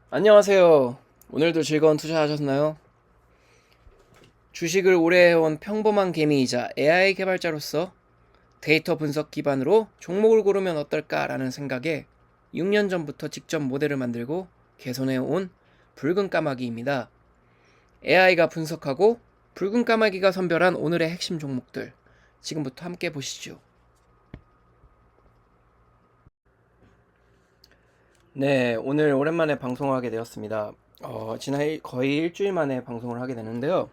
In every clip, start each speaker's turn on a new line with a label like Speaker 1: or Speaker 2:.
Speaker 1: 안녕하세요. 오늘도 즐거운 투자하셨나요? 주식을 오래 해온 평범한 개미이자 AI 개발자로서 데이터 분석 기반으로 종목을 고르면 어떨까라는 생각에 6년 전부터 직접 모델을 만들고 개선해 온 붉은 까마귀입니다. AI가 분석하고 붉은 까마귀가 선별한 오늘의 핵심 종목들 지금부터 함께 보시죠. 네, 오늘 오랜만에 방송을 하게 되었습니다. 지난 거의 일주일 만에 방송을 하게 되는데요.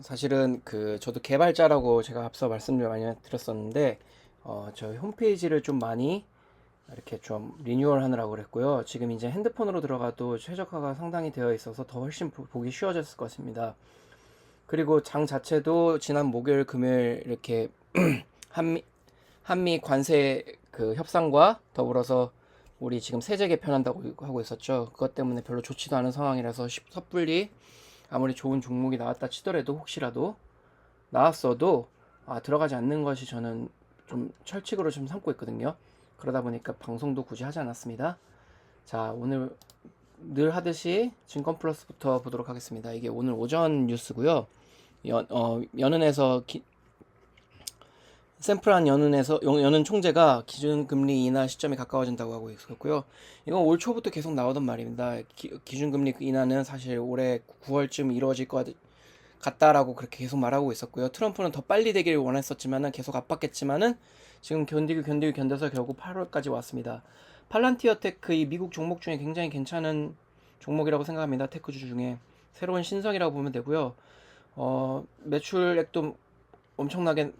Speaker 1: 사실은 저도 개발자라고 제가 앞서 말씀을 많이 드렸었는데 저희 홈페이지를 좀 많이 이렇게 좀 리뉴얼 하느라고 그랬고요. 지금 이제 핸드폰으로 들어가도 최적화가 상당히 되어 있어서 더 훨씬 보기 쉬워졌을 것 같습니다. 그리고 장 자체도 지난 목요일, 금요일 이렇게 한미, 한미 관세 협상과 더불어서 우리 지금 세제 개편한다고 하고 있었죠. 그것 때문에 별로 좋지도 않은 상황이라서 섣불리 아무리 좋은 종목이 나왔다 치더라도 혹시라도 나왔어도 들어가지 않는 것이 저는 좀 철칙으로 좀 삼고 있거든요. 그러다 보니까 방송도 굳이 하지 않았습니다. 자, 오늘 늘 하듯이 증권 플러스부터 보도록 하겠습니다. 이게 오늘 오전 뉴스고요. 연은에서 샘플한 연은 총재가 기준금리 인하 시점이 가까워진다고 하고 있었고요. 이건 올 초부터 계속 나오던 말입니다. 기준금리 인하는 사실 올해 9월쯤 이루어질 것 같다라고 그렇게 계속 말하고 있었고요. 트럼프는 더 빨리 되기를 원했었지만은 계속 압박했지만은 지금 견디고 견뎌서 결국 8월까지 왔습니다. 팔란티어 테크 이 미국 종목 중에 굉장히 괜찮은 종목이라고 생각합니다. 테크주 중에 새로운 신성이라고 보면 되고요. 매출액도 엄청나게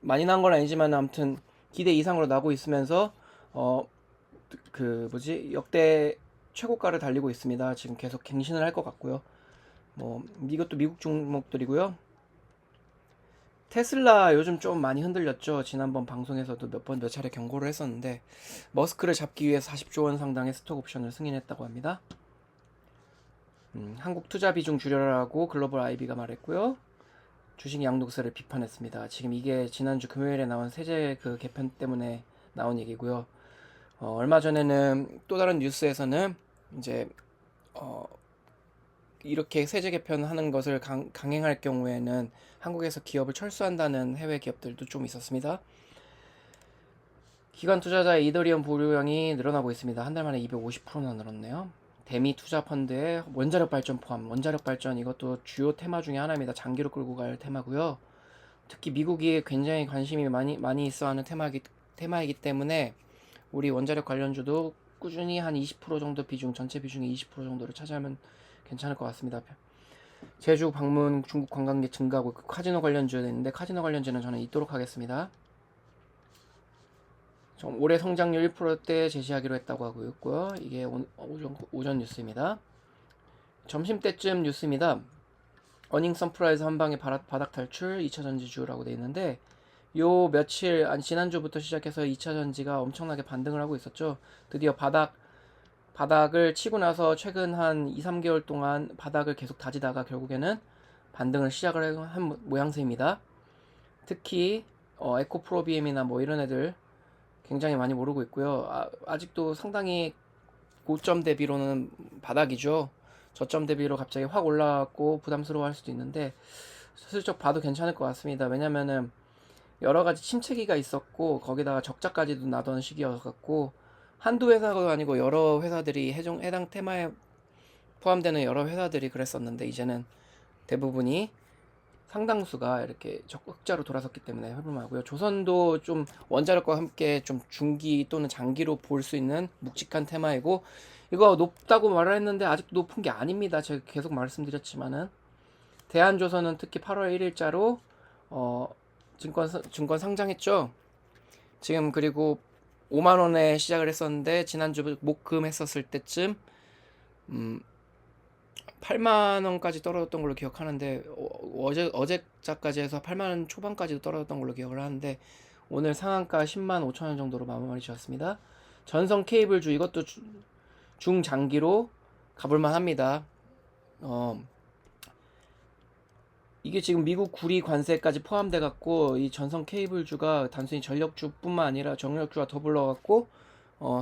Speaker 1: 많이 난 건 아니지만 아무튼 기대 이상으로 나고 있으면서 어 역대 최고가를 달리고 있습니다. 지금 계속 갱신을 할 것 같고요. 뭐 이것도 미국 종목들이고요. 테슬라 요즘 좀 많이 흔들렸죠. 지난번 방송에서도 몇 차례 경고를 했었는데 머스크를 잡기 위해서 40조 원 상당의 스톡 옵션을 승인했다고 합니다. 한국 투자 비중 줄여라고 글로벌 IB가 말했고요. 주식 양도세를 비판했습니다. 지금 이게 지난주 금요일에 나온 세제 개편 때문에 나온 얘기고요. 얼마 전에는 또 다른 뉴스에서는 이제 어, 이렇게 세제 개편하는 것을 강행할 경우에는 한국에서 기업을 철수한다는 해외 기업들도 좀 있었습니다. 기관 투자자의 이더리움 보유량이 늘어나고 있습니다. 한 달 만에 250%나 늘었네요. 대미 투자 펀드의 원자력 발전 포함, 원자력 발전 이것도 주요 테마 중에 하나입니다. 장기로 끌고 갈 테마고요. 특히 미국이 굉장히 관심이 많이 있어하는 테마이기 때문에 우리 원자력 관련주도 꾸준히 한 20% 정도 비중, 전체 비중의 20% 정도를 차지하면 괜찮을 것 같습니다. 제주 방문 중국 관광객 증가고 카지노 관련주도 있는데 카지노 관련주는 저는 잊도록 하겠습니다. 올해 성장률 1%대 제시하기로 했다고 하고 있고요. 이게 오전 뉴스입니다. 점심때쯤 뉴스입니다. 어닝 서프라이즈 한방에 바닥 탈출 2차 전지주라고 되어 있는데 요 며칠 지난주부터 시작해서 2차 전지가 엄청나게 반등을 하고 있었죠. 드디어 바닥을 치고 나서 최근 한 2, 3개월 동안 바닥을 계속 다지다가 결국에는 반등을 시작을 한 모양새입니다. 특히 에코프로비엠이나 뭐 이런 애들 굉장히 많이 오르고 있고요. 아직도 상당히 고점 대비로는 바닥이죠. 저점 대비로 갑자기 확 올라왔고 부담스러워 할 수도 있는데 슬쩍 봐도 괜찮을 것 같습니다. 왜냐면은 여러 가지 침체기가 있었고 거기다가 적자까지도 나던 시기여갖고 한두 회사가 아니고 여러 회사들이 해당 테마에 포함되는 여러 회사들이 그랬었는데 이제는 대부분이 상당수가 이렇게 흑자로 돌아섰기 때문에 활발하고요. 조선도 좀 원자력과 함께 좀 중기 또는 장기로 볼 수 있는 묵직한 테마이고 이거 높다고 말을 했는데 아직도 높은 게 아닙니다. 제가 계속 말씀드렸지만은 대한조선은 특히 8월 1일자로 증권 상장했죠. 지금 그리고 5만 원에 시작을 했었는데 지난주 목금 했었을 때쯤 8만 원까지 떨어졌던 걸로 기억하는데 어제자까지 해서 8만 원 초반까지도 떨어졌던 걸로 기억을 하는데 오늘 상한가 10만 5천 원 정도로 마무리 지었습니다. 전성 케이블주 이것도 중장기로 가볼만 합니다. 이게 지금 미국 구리 관세까지 포함돼 갖고 이 전성 케이블주가 단순히 전력주뿐만 아니라 전력주와 더불어 갖고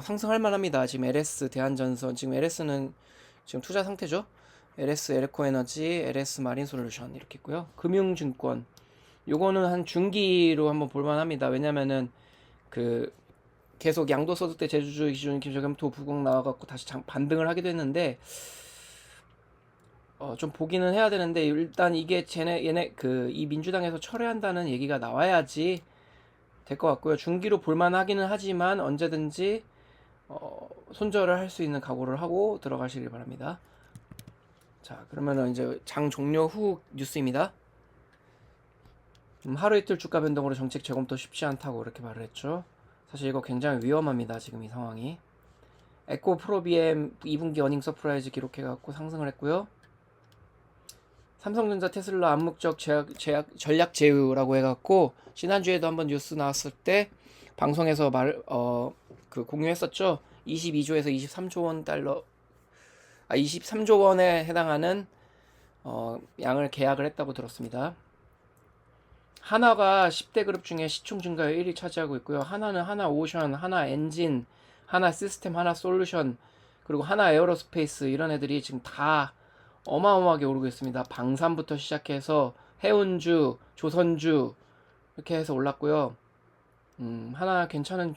Speaker 1: 상승할 만합니다. 지금 LS 대한전선, 지금 LS는 지금 투자 상태죠. LS 에르코에너지, LS 마린솔루션 이렇게 있고요. 금융증권 요거는 한 중기로 한번 볼만합니다. 왜냐면은 그 계속 양도소득세 제주주 기준 기저금토 부국 나와갖고 다시 반등을 하기도 했는데 좀 보기는 해야 되는데 일단 이게 얘네 이 민주당에서 철회한다는 얘기가 나와야지 될 것 같고요. 중기로 볼만하기는 하지만 언제든지 손절을 할 수 있는 각오를 하고 들어가시길 바랍니다. 자, 그러면은 이제 장 종료 후 뉴스입니다. 하루 이틀 주가 변동으로 정책 재검토 쉽지 않다고 이렇게 말을 했죠. 사실 이거 굉장히 위험합니다. 지금 이 상황이. 에코 프로비엠 2분기 어닝 서프라이즈 기록해갖고 상승을 했고요. 삼성전자 테슬라 암묵적 전략 제휴라고 해갖고 지난주에도 한번 뉴스 나왔을 때 방송에서 공유했었죠. 22조에서 23조 원 달러 23조 원에 해당하는 양을 계약을 했다고 들었습니다. 하나가 10대 그룹 중에 시총 증가율 1위 차지하고 있고요. 하나는 하나 오션, 하나 엔진, 하나 시스템, 하나 솔루션, 그리고 하나 에어로스페이스 이런 애들이 지금 다 어마어마하게 오르고 있습니다. 방산부터 시작해서 해운주, 조선주 이렇게 해서 올랐고요. 하나 괜찮은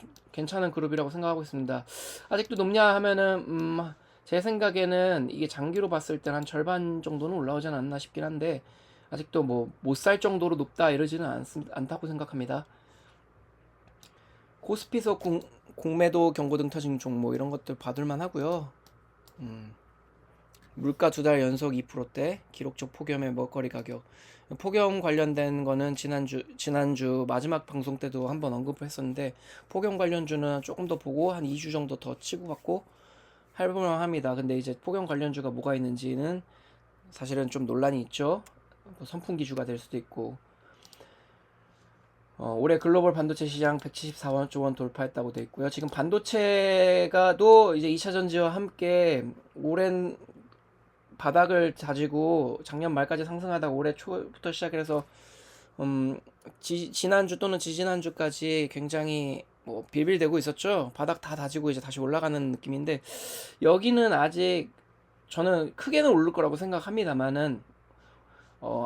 Speaker 1: 그룹이라고 생각하고 있습니다. 아직도 높냐 하면은 제 생각에는 이게 장기로 봤을 때 한 절반 정도는 올라오지 않았나 싶긴 한데 아직도 뭐 못 살 정도로 높다 이러지는 않다고 생각합니다. 코스피서 공매도 경고 등 터진 종목 이런 것들 봐둘만 하고요. 물가 2달 연속 2%대 기록적 폭염의 먹거리 가격. 폭염 관련된 거는 지난주 마지막 방송 때도 한번 언급했었는데 폭염 관련주는 조금 더 보고 한 2주 정도 더 치고받고 할만합니다. 근데 이제 폭염 관련주가 뭐가 있는지는 사실은 좀 논란이 있죠. 뭐 선풍기주가 될 수도 있고. 올해 글로벌 반도체 시장 174조 원 돌파했다고 돼 있고요. 지금 반도체가 또 이제 2차 전지와 함께 오랜 바닥을 다지고 작년 말까지 상승하다가 올해 초부터 시작해서 지난주 또는 지지난주까지 굉장히 뭐 빌빌대고 있었죠. 바닥 다 다지고 이제 다시 올라가는 느낌인데 여기는 아직 저는 크게는 오를 거라고 생각합니다만은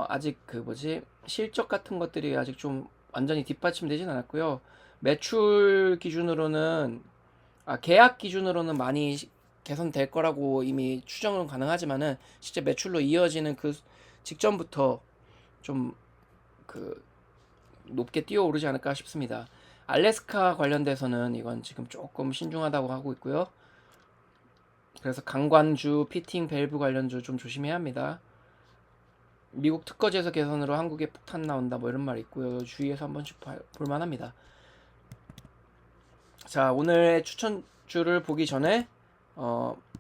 Speaker 1: 아직 실적 같은 것들이 아직 좀 완전히 뒷받침되진 않았고요. 매출 기준으로는 계약 기준으로는 많이 개선될 거라고 이미 추정은 가능하지만은 실제 매출로 이어지는 그 직전부터 좀 높게 뛰어오르지 않을까 싶습니다. 알래스카 관련돼서는 이건 지금 조금 신중하다고 하고 있고요. 그래서 강관주, 피팅, 밸브 관련주 좀 조심해야 합니다. 미국 특허제서 개선으로 한국에 폭탄 나온다 뭐 이런 말 있고요. 주위에서 한 번씩 볼만합니다. 자, 오늘의 추천주를 보기 전에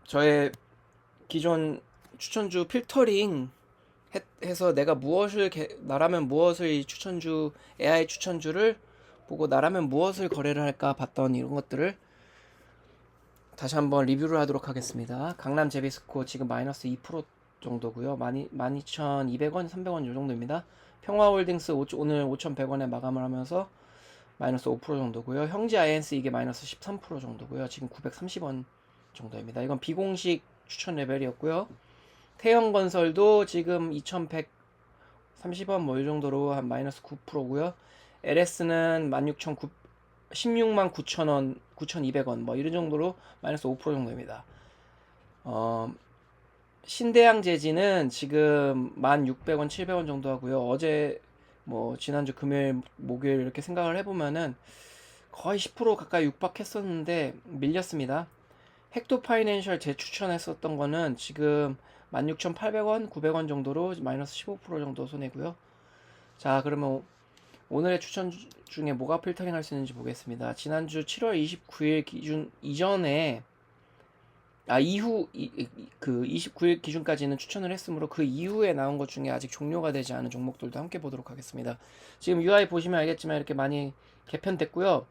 Speaker 1: 저의 기존 추천주 필터링 해서 내가 나라면 무엇을 이 추천주 AI 추천주를 보고 나라면 무엇을 거래를 할까 봤던 이런 것들을 다시 한번 리뷰를 하도록 하겠습니다. 강남 제비스코 지금 마이너스 2% 정도고요. 12,200원, 300원 요 정도입니다. 평화홀딩스 오늘 5,100원에 마감을 하면서 마이너스 5% 정도고요. 형지 아이엔스 이게 마이너스 13% 정도고요. 지금 930원 정도입니다. 이건 비공식 추천 레벨이었고요. 태형건설도 지금 2,130원 뭐 이 정도로 한 마이너스 9%고요. LS는 16만 9천원, 9,200원 뭐 이런 정도로 마이너스 5% 정도입니다. 신대양 재지는 지금 1,600원, 700원 정도 하고요. 어제 뭐 지난주 금요일, 목요일 이렇게 생각을 해보면은 거의 10% 가까이 육박했었는데 밀렸습니다. 헥토 파이낸셜 재추천했었던 거는 지금 16,800원, 900원 정도로 마이너스 15% 정도 손해고요. 자, 그러면 오늘의 추천 중에 뭐가 필터링 할 수 있는지 보겠습니다. 지난주 7월 29일 기준 이전에 이후 그 29일 기준까지는 추천을 했으므로 그 이후에 나온 것 중에 아직 종료가 되지 않은 종목들도 함께 보도록 하겠습니다. 지금 UI 보시면 알겠지만 이렇게 많이 개편됐고요.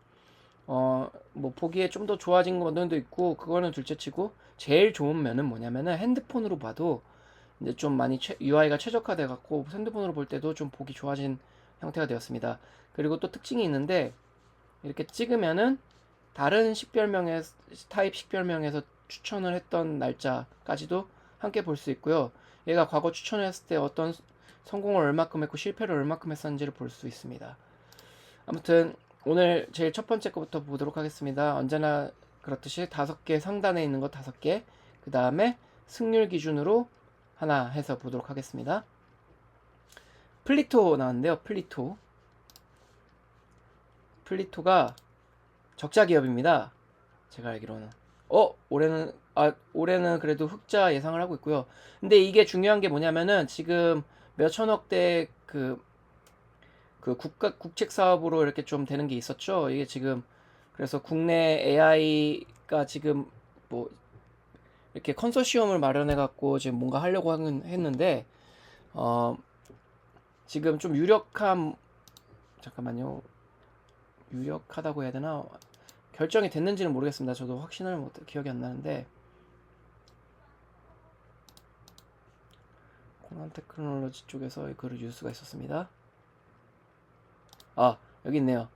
Speaker 1: 뭐 보기에 좀 더 좋아진 것들도 있고 그거는 둘째치고 제일 좋은 면은 뭐냐면은 핸드폰으로 봐도 이제 좀 많이 UI가 최적화돼 갖고 핸드폰으로 볼 때도 좀 보기 좋아진 형태가 되었습니다. 그리고 또 특징이 있는데 이렇게 찍으면은 다른 식별명에 타입 식별명에서 추천을 했던 날짜까지도 함께 볼 수 있고요. 얘가 과거 추천했을 때 어떤 성공을 얼마큼 했고 실패를 얼마큼 했었는지를 볼 수 있습니다. 아무튼 오늘 제일 첫 번째 거부터 보도록 하겠습니다. 언제나 그렇듯이 5개 상단에 있는 거 5개, 그 다음에 승률 기준으로 하나 해서 보도록 하겠습니다. 플리토 나왔는데요. 플리토가 적자 기업입니다. 제가 알기로는 올해는 그래도 흑자 예상을 하고 있고요. 근데 이게 중요한 게 뭐냐면은 지금 몇 천억대 그 국책 사업으로 이렇게 좀 되는 게 있었죠. 이게 지금 그래서 국내 AI가 지금 뭐 이렇게 컨소시엄을 마련해 갖고 지금 뭔가 하려고 했는데 지금 좀 잠깐만요. 유력하다고 해야 되나? 결정이 됐는지는 모르겠습니다. 저도 확신을 기억이 안 나는데 코난 테크놀로지 쪽에서 그 뉴스가 있었습니다. 여기 있네요.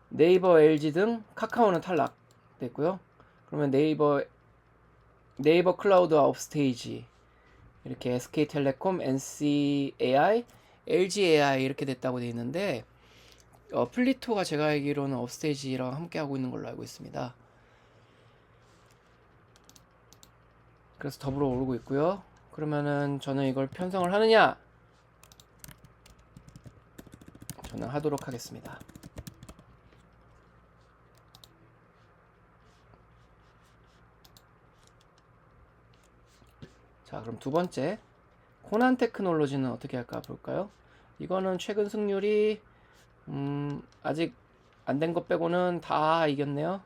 Speaker 1: 네이버, LG 등 카카오는 탈락됐고요. 그러면 네이버 클라우드 업스테이지 이렇게 SK텔레콤, NCAI, LGAI 이렇게 됐다고 되어 있는데 플리토가 제가 알기로는 업스테이지랑 함께 하고 있는 걸로 알고 있습니다. 그래서 더불어 오르고 있고요. 그러면은 저는 이걸 편성을 하느냐? 저는 하도록 하겠습니다. 자, 그럼 두 번째 코난 테크놀로지는 어떻게 할까 볼까요? 이거는 최근 승률이 아직 안 된 것 빼고는 다 이겼네요.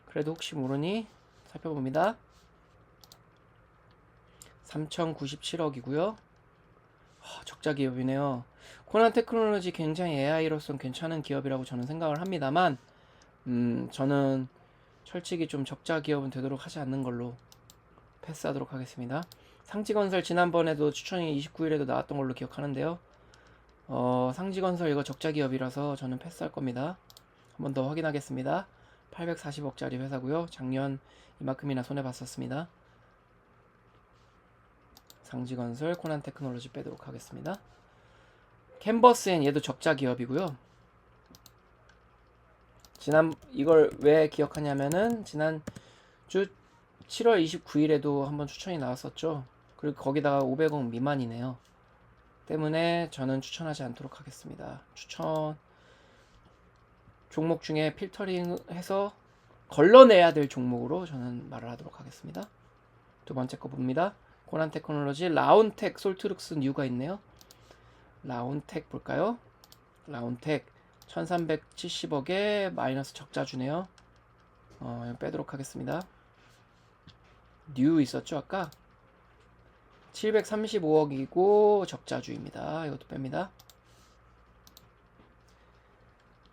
Speaker 1: 그래도 혹시 모르니 살펴봅니다. 3,097억이고요. 적자 기업이네요. 코난 테크놀로지 굉장히 AI로서는 괜찮은 기업이라고 저는 생각을 합니다만 저는 솔직히 좀 적자 기업은 되도록 하지 않는 걸로 패스하도록 하겠습니다. 상지건설 지난번에도 추천이 29일에도 나왔던 걸로 기억하는데요. 상지건설 이거 적자 기업이라서 저는 패스할 겁니다. 한 번 더 확인하겠습니다. 840억짜리 회사고요. 작년 이만큼이나 손해봤었습니다. 상지건설, 코난 테크놀로지 빼도록 하겠습니다. 캔버스엔 얘도 적자 기업이고요. 이걸 왜 기억하냐면은 지난주 7월 29일에도 한번 추천이 나왔었죠. 그리고 거기다가 500억 미만이네요. 때문에 저는 추천하지 않도록 하겠습니다. 추천 종목 중에 필터링해서 걸러내야 될 종목으로 저는 말을 하도록 하겠습니다. 두 번째 거 봅니다. 코난 테크놀로지, 라운텍, 솔트룩스, 뉴가 있네요. 라운텍 볼까요? 라운텍 1370억에 마이너스 적자 주네요. 빼도록 하겠습니다. 뉴 있었죠 아까? 735억이고 적자주입니다. 이것도 뺍니다.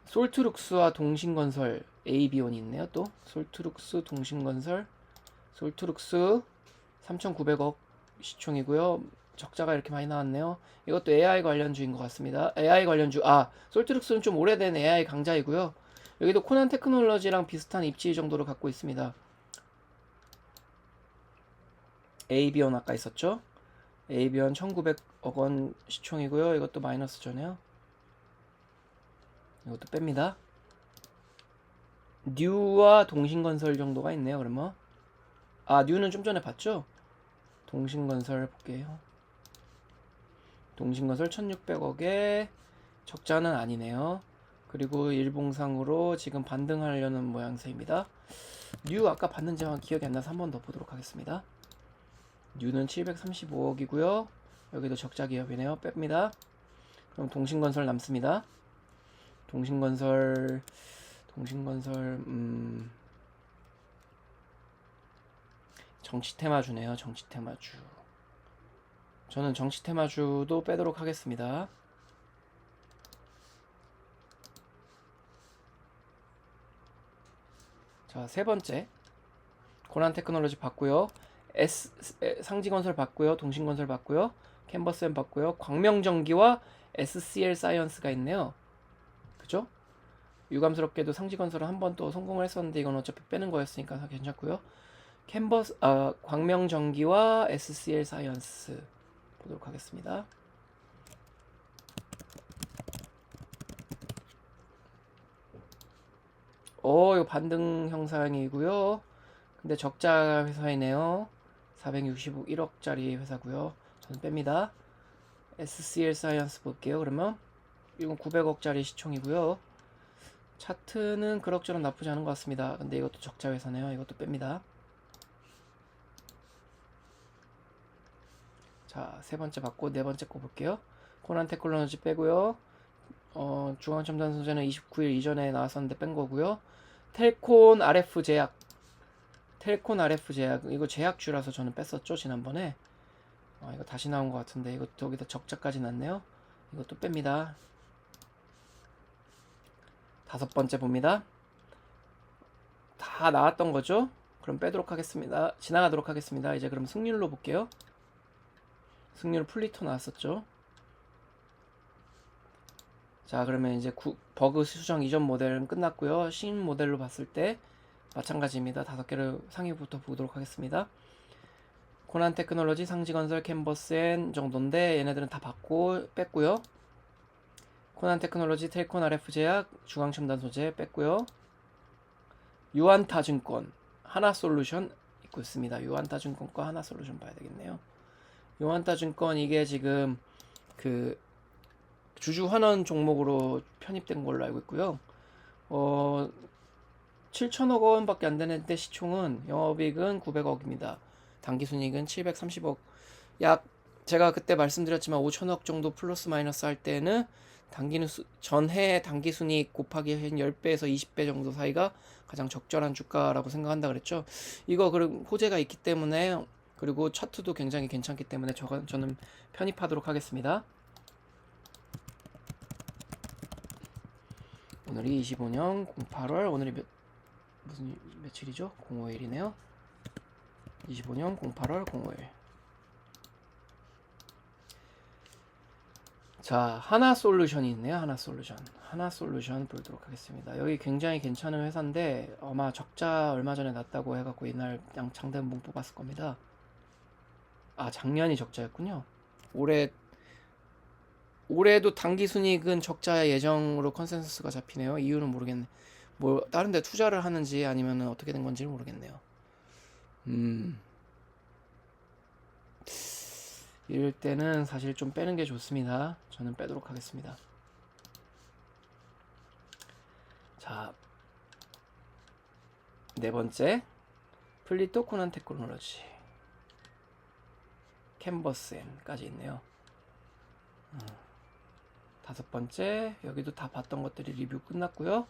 Speaker 1: 솔트룩스와 동신건설 AB온이 있네요. 또 솔트룩스, 동신건설, 솔트룩스 3,900억 시총이고요. 적자가 이렇게 많이 나왔네요. 이것도 AI 관련주인 것 같습니다. AI 관련주, 솔트룩스는 좀 오래된 AI 강자이고요. 여기도 코난 테크놀로지랑 비슷한 입지 정도로 갖고 있습니다. AB온 아까 있었죠? AB온 1,900억 원 시총이고요. 이것도 마이너스 전에요. 이것도 뺍니다. 뉴와 동신건설 정도가 있네요. 그러면 뉴는 좀 전에 봤죠? 동신건설 볼게요. 동신건설 1,600억에 적자는 아니네요. 그리고 일봉상으로 지금 반등하려는 모양새입니다. 뉴 아까 봤는지 기억이 안 나서 한 번 더 보도록 하겠습니다. 뉴는 735억이고요. 여기도 적자 기업이네요. 뺍니다. 그럼 동신건설 남습니다. 동신건설 정치테마주네요. 정치테마주. 저는 정치테마주도 빼도록 하겠습니다. 자, 세 번째 고난 테크놀로지 봤고요. 상지건설 봤고요. 동신건설 봤고요. 캔버스엠 봤고요. 광명전기와 SCL 사이언스가 있네요. 그죠? 유감스럽게도 상지건설은 한 번 또 성공을 했었는데 이건 어차피 빼는 거였으니까 괜찮고요. 광명전기와 SCL 사이언스 보도록 하겠습니다. 이거 반등 형상이고요. 근데 적자 회사이네요. 461억짜리 회사고요. 저는 뺍니다. SCL 사이언스 볼게요. 그러면 이건 900억짜리 시총이고요. 차트는 그럭저럭 나쁘지 않은 것 같습니다. 근데 이것도 적자 회사네요. 이것도 뺍니다. 자, 세 번째 받고 네 번째 거 볼게요. 코난 테크놀로지 빼고요. 중앙첨단 소재는 29일 이전에 나왔었는데 뺀 거고요. 텔콘 RF 제약. 이거 제약주라서 저는 뺐었죠, 지난번에. 이거 다시 나온 것 같은데 이것도 여기다 적자까지 났네요. 이것도 뺍니다. 다섯 번째 봅니다. 다 나왔던 거죠? 그럼 빼도록 하겠습니다. 지나가도록 하겠습니다. 이제 그럼 승률로 볼게요. 승률 플리토 나왔었죠. 자, 그러면 이제 버그 수정 이전 모델은 끝났고요. 신 모델로 봤을 때 마찬가지입니다. 5개를 상위부터 보도록 하겠습니다. 코난 테크놀로지, 상지건설, 캔버스엔 정도인데 얘네들은 다 받고 뺐고요. 코난 테크놀로지, 텔콘 RF 제약, 중앙첨단 소재 뺐고요. 유안타증권, 하나솔루션 있고 있습니다. 유안타증권과 하나솔루션 봐야 되겠네요. 유안타증권 이게 지금 그 주주환원 종목으로 편입된 걸로 알고 있고요. 7천억 원밖에 안 되는데 시총은 영업이익은 900억입니다. 당기순이익은 730억. 약 제가 그때 말씀드렸지만 5천억 정도 플러스 마이너스 할 때는 전해 당기순이익 곱하기 한 10배에서 20배 정도 사이가 가장 적절한 주가라고 생각한다 그랬죠. 이거 그럼 호재가 있기 때문에 그리고 차트도 굉장히 괜찮기 때문에 저는 편입하도록 하겠습니다. 오늘이 25년 08월 오늘이 무슨 며칠이죠? 05일이네요. 25년 08월 05일. 자, 하나솔루션이 있네요. 하나솔루션 보도록 하겠습니다. 여기 굉장히 괜찮은 회사인데 아마 적자 얼마 전에 났다고 해갖고 이날 장대문 뽑았을 겁니다. 작년이 적자였군요. 올해도 당기순이익은 적자 예정으로 컨센서스가 잡히네요. 이유는 모르겠네. 뭐 다른 데 투자를 하는지 아니면 어떻게 된 건지 모르겠네요. 이럴 때는 사실 좀 빼는 게 좋습니다. 저는 빼도록 하겠습니다. 자, 네 번째 플리토 코난 테크놀로지, 캔버스엔까지 있네요. 다섯 번째 여기도 다 봤던 것들이 리뷰 끝났고요.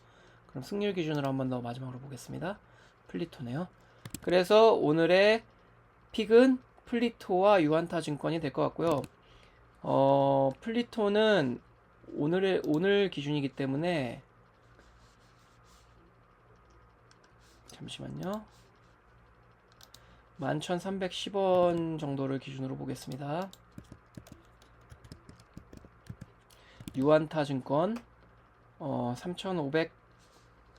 Speaker 1: 그럼 승률 기준으로 한 번 더 마지막으로 보겠습니다. 플리토네요. 그래서 오늘의 픽은 플리토와 유안타증권이 될 것 같고요. 플리토는 오늘 기준이기 때문에 잠시만요. 11,310원 정도를 기준으로 보겠습니다. 유안타증권 3,500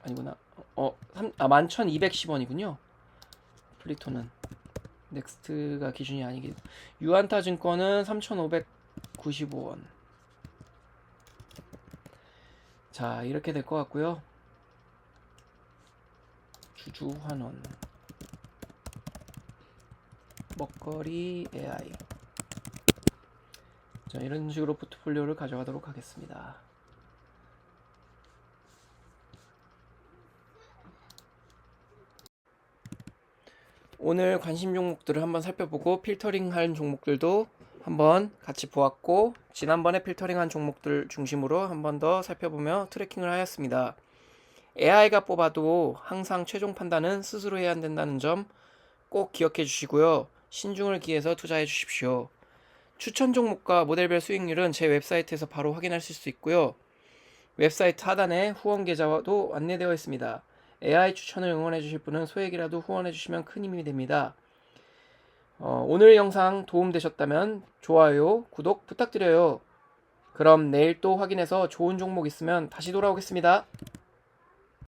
Speaker 1: 아니구나. 11,210원이군요. 플리토는 넥스트가 기준이 아니기. 유안타증권은 3,595원. 자, 이렇게 될 것 같고요. 주주환원, 먹거리 AI. 자, 이런 식으로 포트폴리오를 가져가도록 하겠습니다. 오늘 관심 종목들을 한번 살펴보고 필터링한 종목들도 한번 같이 보았고 지난번에 필터링한 종목들 중심으로 한번 더 살펴보며 트래킹을 하였습니다. AI가 뽑아도 항상 최종 판단은 스스로 해야 된다는 점 꼭 기억해 주시고요. 신중을 기해서 투자해 주십시오. 추천 종목과 모델별 수익률은 제 웹사이트에서 바로 확인하실 수 있고요. 웹사이트 하단에 후원 계좌도 안내되어 있습니다. AI 추천을 응원해 주실 분은 소액이라도 후원해 주시면 큰 힘이 됩니다. 오늘 영상 도움되셨다면 좋아요, 구독 부탁드려요. 그럼 내일 또 확인해서 좋은 종목 있으면 다시 돌아오겠습니다.